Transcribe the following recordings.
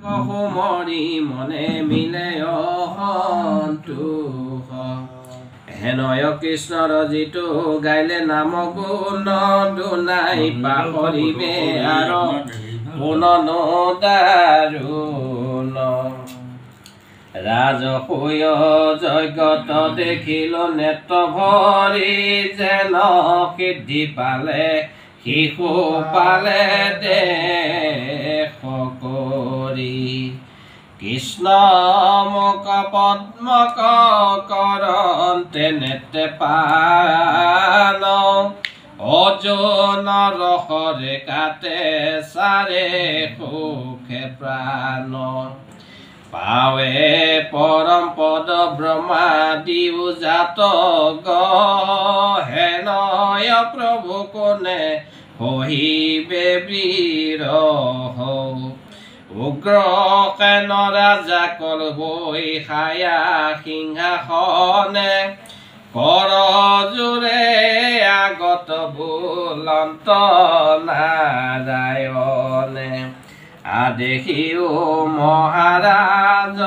মৰি মনে মিলে অসন্তোষ হেনয় কৃষ্ণৰ যিটো গাইলে নাম গুণ দুনাই পাহৰিবে আৰু পুননো দাৰুণ ৰাজসূয় যজ্ঞত দেখিল নেত্ৰ ভৰি যেন সিদ্ধি পালে শিশু পালে দেশ কৰি কৃষ্ণ মোক পদ্মক কৰন্তে নেতে পান অৰ্জুন ৰসৰে কাটে চাৰে সুখে প্ৰাণ পাৱে পৰম পদ ব্ৰহ্মা দিও জাত হেনয় প্ৰভু কোনে সহিবে বীৰ উগ্ৰ কেন ৰাজা কলবৈ খায়া সিংহাসনে কৰ জোৰে আগত বুলন্ত নাৰায়ণে আদেশিও মহাৰাজ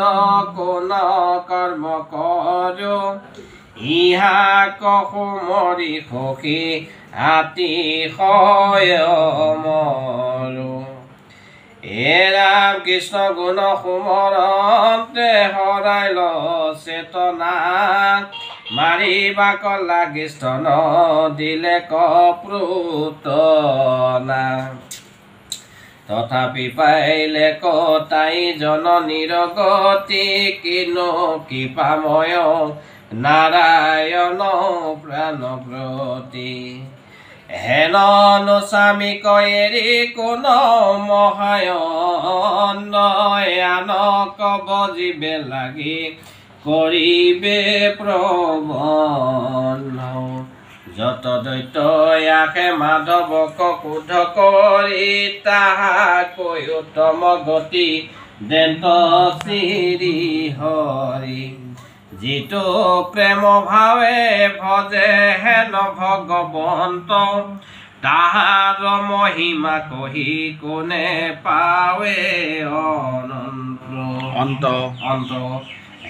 কোন কৰ্ম কৰো ইহা কহুমৰি সখী আতিশয় মৰো এ ৰাম কৃষ্ণ গুণ সুমৰন্তে হৰাইল চেতনা মাৰিবা কলা কৃষ্ণ দিলে কপ্ৰুতনা তথাপি পাইলে কতাই জননীৰ গতি কিনো কৃপাময় নাৰায়ণ প্ৰাণব্ৰতী হেন স্বামী কয়েৰি কোন মহায়ন আনক বজিবে লাগি কৰিবে প্ৰবন্ধ যত দৈত্য আহে মাধৱক ক্ৰোধ কৰি তাহাকৈ উত্তম গতি দেন্ত শ্ৰী হৰি যিটো প্ৰেম ভাৱে ভজে হেন ভগৱন্ত তাহাৰ মহিমা কহি কোনে পাৱে অন্ত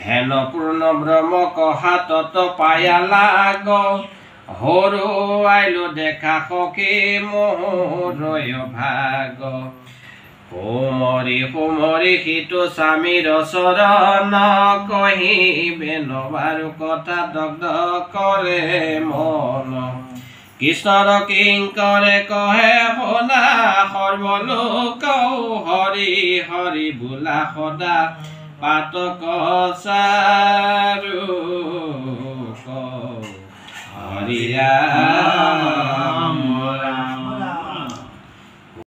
হেন পূৰ্ণ ব্ৰহ্মক হাতত পায়া লাগ হৰুৱাইলো দেখা সখী মোৰয় ভাগ সুমৰি সুমৰি সিটো স্বামীৰ চৰণ কহিবে নবাৰো কথা দগ্ধ কৰে মন কৃষ্ণৰ কিংকৰে কহে শুনা সৰ্বলোক হৰি হৰি বোলা সদা পাতক চাৰু হৰি